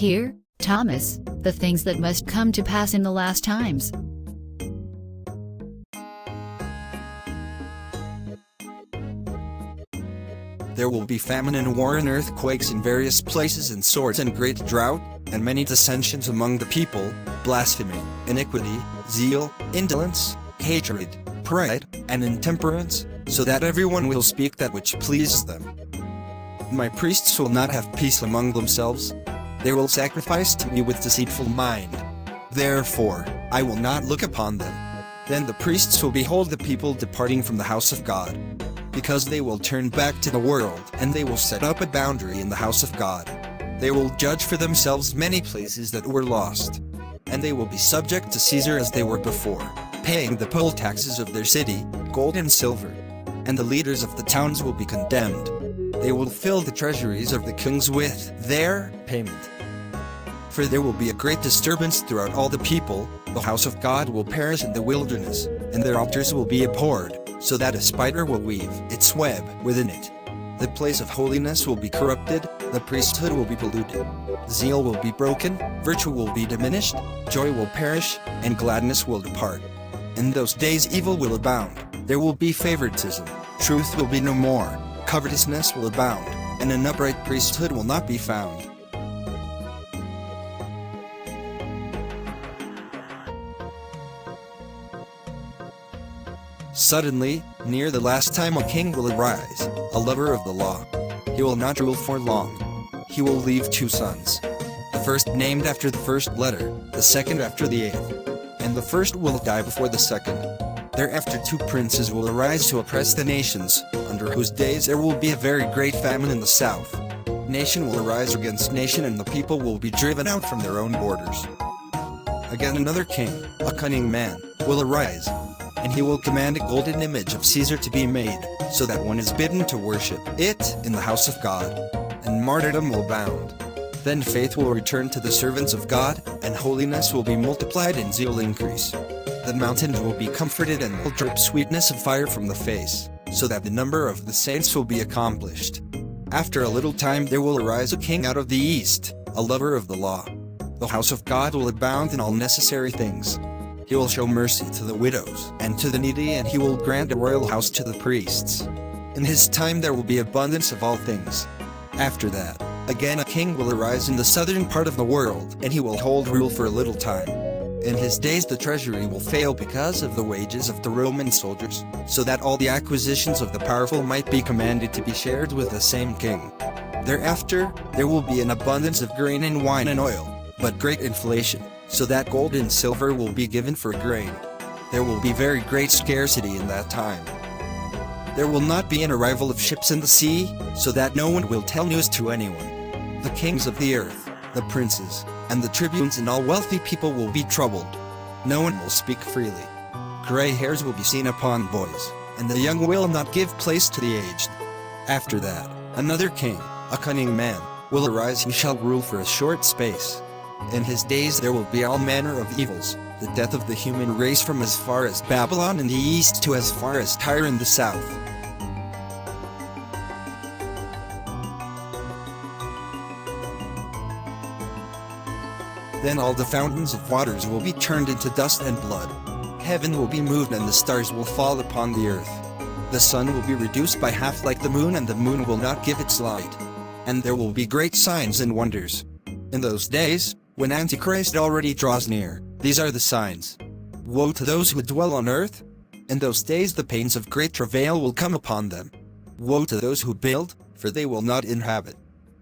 Here, Thomas, the things that must come to pass in the last times. There will be famine and war and earthquakes in various places and swords and great drought, and many dissensions among the people, blasphemy, iniquity, zeal, indolence, hatred, pride, and intemperance, so that everyone will speak that which pleases them. My priests will not have peace among themselves. They will sacrifice to me with deceitful mind. Therefore, I will not look upon them. Then the priests will behold the people departing from the house of God, because they will turn back to the world, and they will set up a boundary in the house of God. They will judge for themselves many places that were lost. And they will be subject to Caesar as they were before, paying the poll taxes of their city, gold and silver. And the leaders of the towns will be condemned. They will fill the treasuries of the kings with their payment. For there will be a great disturbance throughout all the people, the house of God will perish in the wilderness, and their altars will be abhorred, so that a spider will weave its web within it. The place of holiness will be corrupted, the priesthood will be polluted. Zeal will be broken, virtue will be diminished, joy will perish, and gladness will depart. In those days evil will abound, there will be favoritism, truth will be no more, covetousness will abound, and an upright priesthood will not be found. Suddenly, near the last time a king will arise, a lover of the law. He will not rule for long. He will leave 2 sons. The first named after the first letter, the second after the 8th. And the first will die before the second. Thereafter 2 princes will arise to oppress the nations, under whose days there will be a very great famine in the south. Nation will arise against nation, and the people will be driven out from their own borders. Again another king, a cunning man, will arise. And he will command a golden image of Caesar to be made, so that one is bidden to worship it in the house of God. And martyrdom will abound. Then faith will return to the servants of God, and holiness will be multiplied and zeal increase. The mountains will be comforted and will drip sweetness of fire from the face, so that the number of the saints will be accomplished. After a little time there will arise a king out of the east, a lover of the law. The house of God will abound in all necessary things. He will show mercy to the widows and to the needy, and he will grant a royal house to the priests. In his time there will be abundance of all things. After that, again a king will arise in the southern part of the world, and he will hold rule for a little time. In his days the treasury will fail because of the wages of the Roman soldiers, so that all the acquisitions of the powerful might be commanded to be shared with the same king. Thereafter, there will be an abundance of grain and wine and oil, but great inflation, so that gold and silver will be given for grain. There will be very great scarcity in that time. There will not be an arrival of ships in the sea, so that no one will tell news to anyone. The kings of the earth, the princes, and the tribunes and all wealthy people will be troubled. No one will speak freely. Gray hairs will be seen upon boys, and the young will not give place to the aged. After that, another king, a cunning man, will arise who shall rule for a short space. In his days there will be all manner of evils, the death of the human race from as far as Babylon in the east to as far as Tyre in the south. Then all the fountains of waters will be turned into dust and blood. Heaven will be moved and the stars will fall upon the earth. The sun will be reduced by half like the moon, and the moon will not give its light. And there will be great signs and wonders. In those days, when Antichrist already draws near, these are the signs. Woe to those who dwell on earth! In those days the pains of great travail will come upon them. Woe to those who build, for they will not inhabit.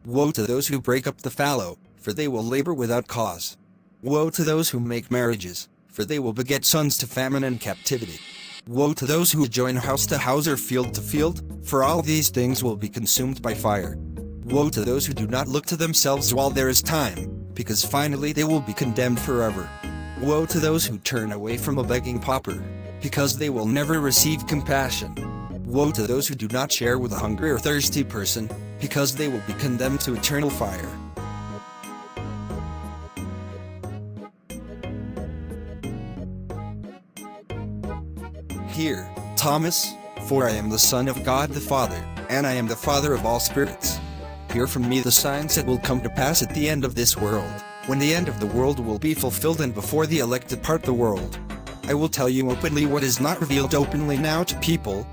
Woe to those who break up the fallow, for they will labor without cause. Woe to those who make marriages, for they will beget sons to famine and captivity. Woe to those who join house to house or field to field, for all these things will be consumed by fire. Woe to those who do not look to themselves while there is time, because finally they will be condemned forever. Woe to those who turn away from a begging pauper, because they will never receive compassion. Woe to those who do not share with a hungry or thirsty person, because they will be condemned to eternal fire. Hear, Thomas, for I am the Son of God the Father, and I am the Father of all spirits. Hear from me the signs that will come to pass at the end of this world, when the end of the world will be fulfilled and before the elect depart the world. I will tell you openly what is not revealed openly now to people.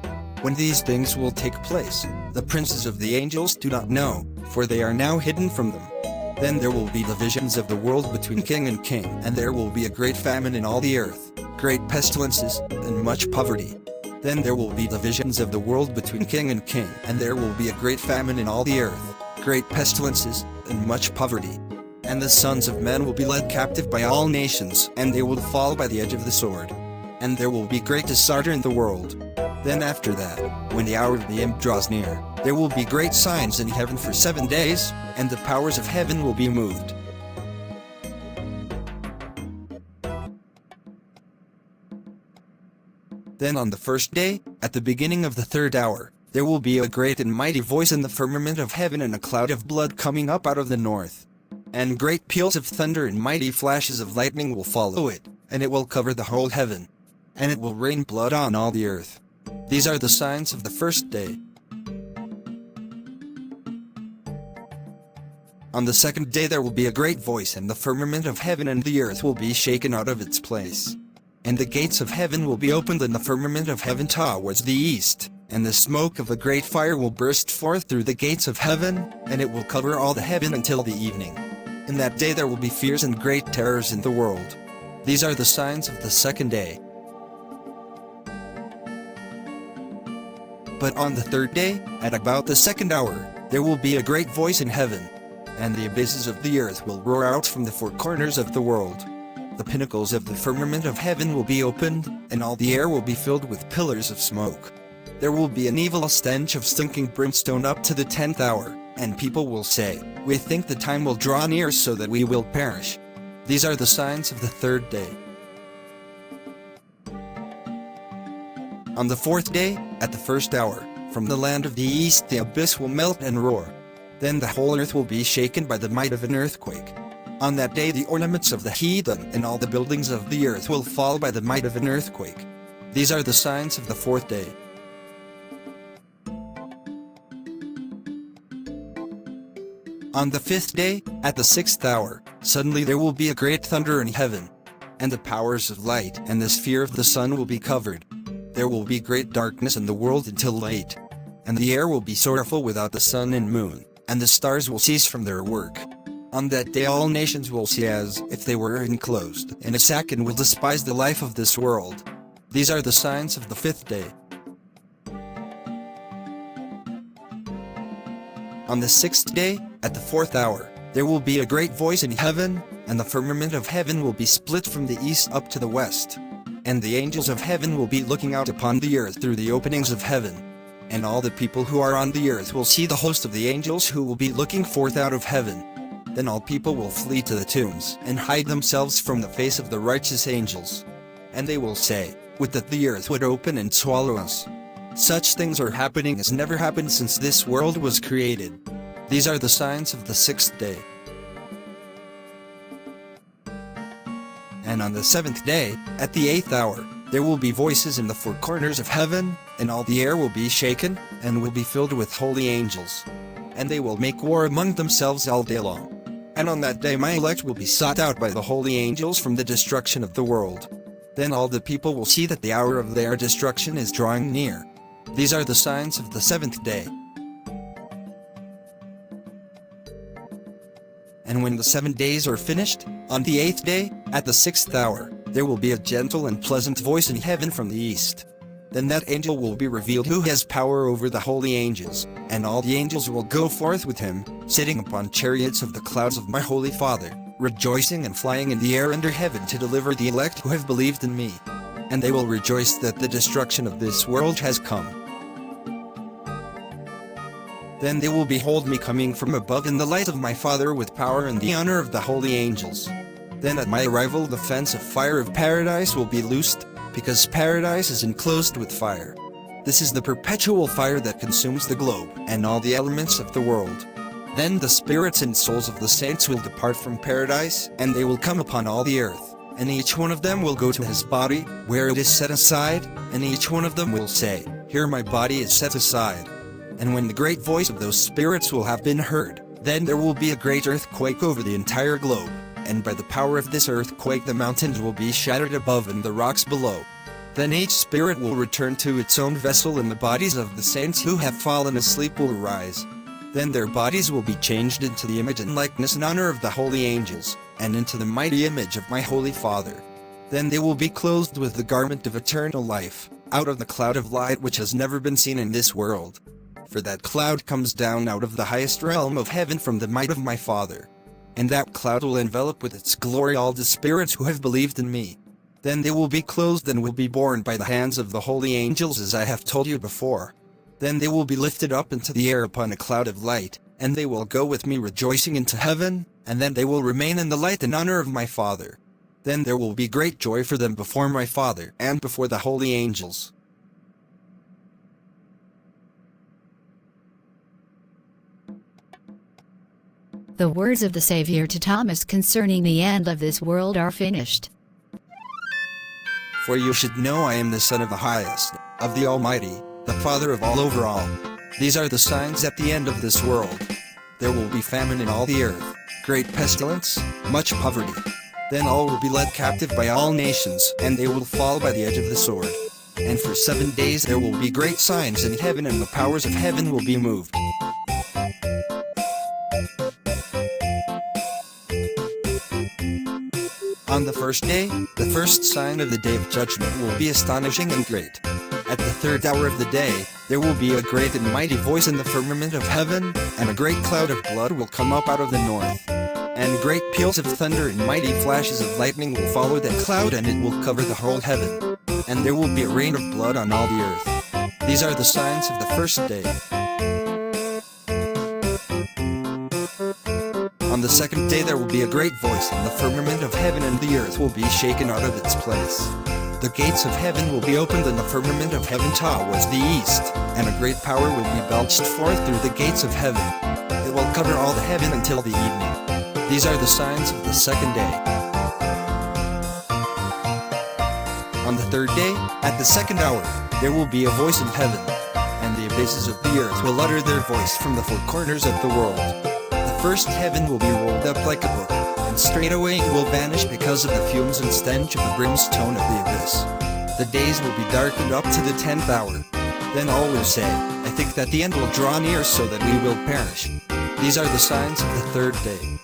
When these things will take place, the princes of the angels do not know, for they are now hidden from them. Then there will be divisions of the world between king and king, and there will be a great famine in all the earth, great pestilences, and much poverty. Then there will be divisions of the world between king and king, and there will be a great famine in all the earth, great pestilences, and much poverty. And the sons of men will be led captive by all nations, and they will fall by the edge of the sword. And there will be great disorder in the world. Then after that, when the hour of the end draws near, there will be great signs in heaven for 7 days, and the powers of heaven will be moved. Then on the first day, at the beginning of the 3rd hour, there will be a great and mighty voice in the firmament of heaven and a cloud of blood coming up out of the north. And great peals of thunder and mighty flashes of lightning will follow it, and it will cover the whole heaven. And it will rain blood on all the earth. These are the signs of the first day. On the 2nd day there will be a great voice, and the firmament of heaven and the earth will be shaken out of its place. And the gates of heaven will be opened in the firmament of heaven towards the east, and the smoke of a great fire will burst forth through the gates of heaven, and it will cover all the heaven until the evening. In that day there will be fears and great terrors in the world. These are the signs of the 2nd day. But on the 3rd day, at about the 2nd hour, there will be a great voice in heaven, and the abysses of the earth will roar out from the 4 corners of the world. The pinnacles of the firmament of heaven will be opened, and all the air will be filled with pillars of smoke. There will be an evil stench of stinking brimstone up to the 10th hour, and people will say, "We think the time will draw near so that we will perish." These are the signs of the 3rd day. On the 4th day, at the 1st hour, from the land of the east the abyss will melt and roar. Then the whole earth will be shaken by the might of an earthquake. On that day the ornaments of the heathen and all the buildings of the earth will fall by the might of an earthquake. These are the signs of the 4th day. On the 5th day, at the 6th hour, suddenly there will be a great thunder in heaven, and the powers of light and the sphere of the sun will be covered. There will be great darkness in the world until late, and the air will be sorrowful without the sun and moon, and the stars will cease from their work. On that day all nations will see as if they were enclosed in a sack and will despise the life of this world. These are the signs of the 5th day. On the 6th day, at the 4th hour, there will be a great voice in heaven, and the firmament of heaven will be split from the east up to the west. And the angels of heaven will be looking out upon the earth through the openings of heaven. And all the people who are on the earth will see the host of the angels who will be looking forth out of heaven. Then all people will flee to the tombs and hide themselves from the face of the righteous angels. And they will say, "Would that the earth would open and swallow us." Such things are happening as never happened since this world was created. These are the signs of the 6th day. And on the 7th day, at the 8th hour, there will be voices in the 4 corners of heaven, and all the air will be shaken, and will be filled with holy angels. And they will make war among themselves all day long. And on that day my elect will be sought out by the holy angels from the destruction of the world. Then all the people will see that the hour of their destruction is drawing near. These are the signs of the 7th day. And when the 7 days are finished, on the 8th day, at the 6th hour, there will be a gentle and pleasant voice in heaven from the east. Then that angel will be revealed who has power over the holy angels, and all the angels will go forth with him, sitting upon chariots of the clouds of my holy Father, rejoicing and flying in the air under heaven to deliver the elect who have believed in me. And they will rejoice that the destruction of this world has come. Then they will behold me coming from above in the light of my Father with power and the honor of the holy angels. Then at my arrival the fence of fire of paradise will be loosed, because paradise is enclosed with fire. This is the perpetual fire that consumes the globe and all the elements of the world. Then the spirits and souls of the saints will depart from paradise, and they will come upon all the earth, and each one of them will go to his body, where it is set aside, and each one of them will say, "Here my body is set aside." And when the great voice of those spirits will have been heard, then there will be a great earthquake over the entire globe, and by the power of this earthquake the mountains will be shattered above and the rocks below. Then each spirit will return to its own vessel, and the bodies of the saints who have fallen asleep will rise. Then their bodies will be changed into the image and likeness and honor of the holy angels, and into the mighty image of my holy Father. Then they will be clothed with the garment of eternal life, out of the cloud of light which has never been seen in this world. For that cloud comes down out of the highest realm of heaven from the might of my Father. And that cloud will envelop with its glory all the spirits who have believed in me. Then they will be clothed and will be borne by the hands of the holy angels, as I have told you before. Then they will be lifted up into the air upon a cloud of light, and they will go with me rejoicing into heaven, and then they will remain in the light and honor of my Father. Then there will be great joy for them before my Father and before the holy angels. The words of the Savior to Thomas concerning the end of this world are finished. For you should know I am the Son of the Highest, of the Almighty, the Father of all over all. These are the signs at the end of this world. There will be famine in all the earth, great pestilence, much poverty. Then all will be led captive by all nations, and they will fall by the edge of the sword. And for 7 days there will be great signs in heaven, and the powers of heaven will be moved. On the first day, the first sign of the day of judgment will be astonishing and great. At the third hour of the day, there will be a great and mighty voice in the firmament of heaven, and a great cloud of blood will come up out of the north. And great peals of thunder and mighty flashes of lightning will follow that cloud, and it will cover the whole heaven. And there will be a rain of blood on all the earth. These are the signs of the first day. On the second day there will be a great voice in the firmament of heaven, and the earth will be shaken out of its place. The gates of heaven will be opened, and the firmament of heaven towards the east, and a great power will be belched forth through the gates of heaven. It will cover all the heaven until the evening. These are the signs of the second day. On the third day, at the second hour, there will be a voice in heaven, and the abysses of the earth will utter their voice from the four corners of the world. The first heaven will be rolled up like a book, and straightway it will vanish because of the fumes and stench of the brimstone of the abyss. The days will be darkened up to the 10th hour. Then all will say, I think that the end will draw near, so that we will perish. These are the signs of the third day.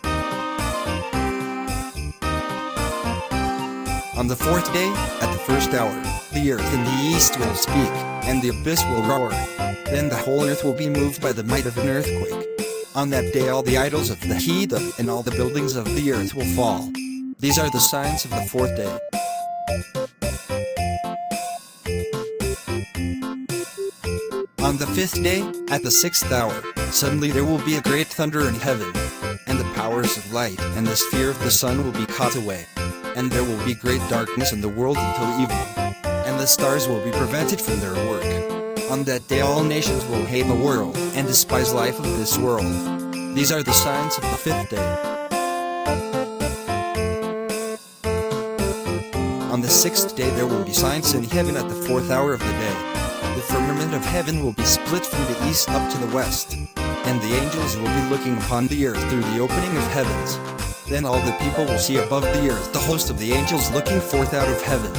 On the fourth day, at the first hour, the earth in the east will speak, and the abyss will roar. Then the whole earth will be moved by the might of an earthquake. On that day all the idols of the heathen and all the buildings of the earth will fall. These are the signs of the fourth day. On the fifth day, at the 6th hour, suddenly there will be a great thunder in heaven, and the powers of light and the sphere of the sun will be caught away. And there will be great darkness in the world until evening, and the stars will be prevented from their work. On that day all nations will hate the world, and despise life of this world. These are the signs of the fifth day. On the 6th day there will be signs in heaven at the 4th hour of the day. The firmament of heaven will be split from the east up to the west, and the angels will be looking upon the earth through the opening of heavens. Then all the people will see above the earth the host of the angels looking forth out of heaven.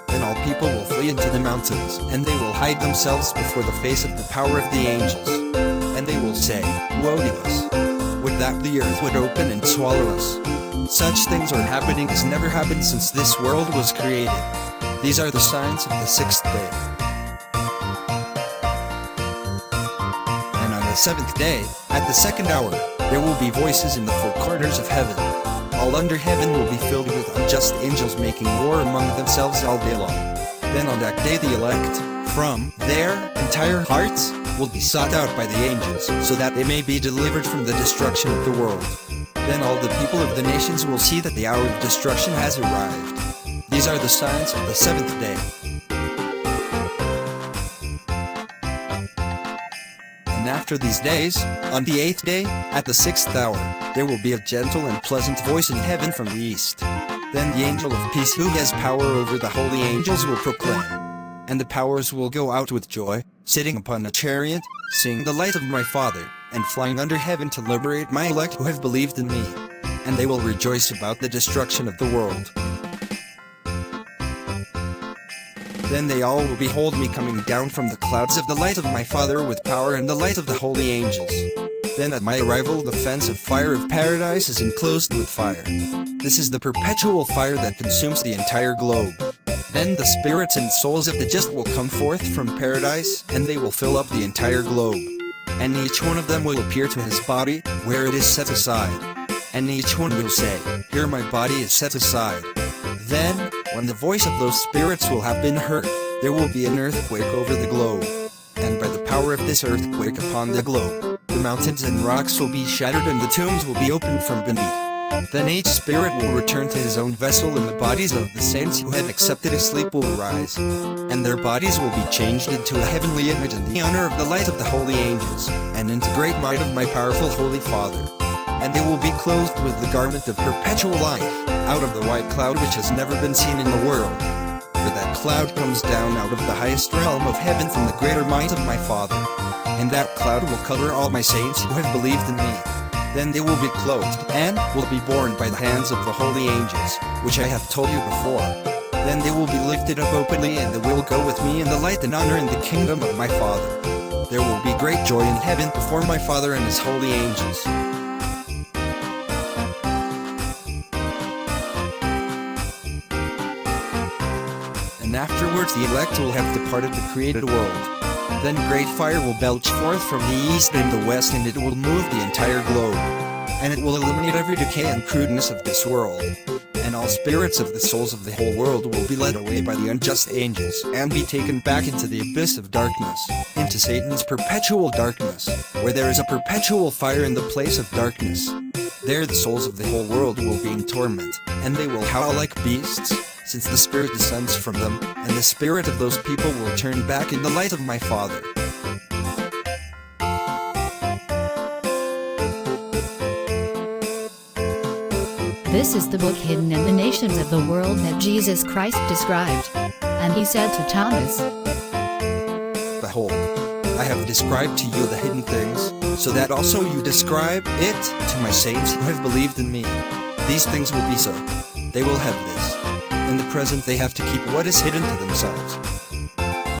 Then all people will flee into the mountains, and they will hide themselves before the face of the power of the angels. And they will say, Woe to us! Would that the earth would open and swallow us! Such things are happening as never happened since this world was created. These are the signs of the 6th day. And on the 7th day, at the 2nd hour, there will be voices in the four corners of heaven. All under heaven will be filled with unjust angels making war among themselves all day long. Then on that day the elect, from their entire hearts, will be sought out by the angels, so that they may be delivered from the destruction of the world. Then all the people of the nations will see that the hour of destruction has arrived. These are the signs of the 7th day. And after these days, on the 8th day, at the 6th hour, there will be a gentle and pleasant voice in heaven from the east. Then the angel of peace who has power over the holy angels will proclaim. And the powers will go out with joy, sitting upon a chariot, seeing the light of my Father, and flying under heaven to liberate my elect who have believed in me. And they will rejoice about the destruction of the world. Then they all will behold me coming down from the clouds of the light of my Father with power and the light of the holy angels. Then at my arrival the fence of fire of paradise is enclosed with fire. This is the perpetual fire that consumes the entire globe. Then the spirits and souls of the just will come forth from paradise, and they will fill up the entire globe. And each one of them will appear to his body, where it is set aside. And each one will say, "Here my body is set aside." Then, when the voice of those spirits will have been heard, there will be an earthquake over the globe. And by the power of this earthquake upon the globe, the mountains and rocks will be shattered and the tombs will be opened from beneath. Then each spirit will return to his own vessel, and the bodies of the saints who have accepted his sleep will arise. And their bodies will be changed into a heavenly image in the honor of the light of the holy angels, and into great might of my powerful holy Father. And they will be clothed with the garment of perpetual life, out of the white cloud which has never been seen in the world. For that cloud comes down out of the highest realm of heaven from the greater might of my Father. And that cloud will cover all my saints who have believed in me. Then they will be clothed, and will be borne by the hands of the holy angels, which I have told you before. Then they will be lifted up openly, and they will go with me in the light and honor in the kingdom of my Father. There will be great joy in heaven before my Father and his holy angels. And afterwards the elect will have departed the created world. Then great fire will belch forth from the east and the west, and it will move the entire globe. And it will eliminate every decay and crudeness of this world. And all spirits of the souls of the whole world will be led away by the unjust angels, and be taken back into the abyss of darkness, into Satan's perpetual darkness, where there is a perpetual fire in the place of darkness. There the souls of the whole world will be in torment, and they will howl like beasts, since the Spirit descends from them, and the spirit of those people will turn back in the light of my Father. This is the book hidden in the nations of the world that Jesus Christ described. And he said to Thomas, "Behold, I have described to you the hidden things, so that also you describe it to my saints who have believed in me. These things will be so. They will have this. In the present they have to keep what is hidden to themselves,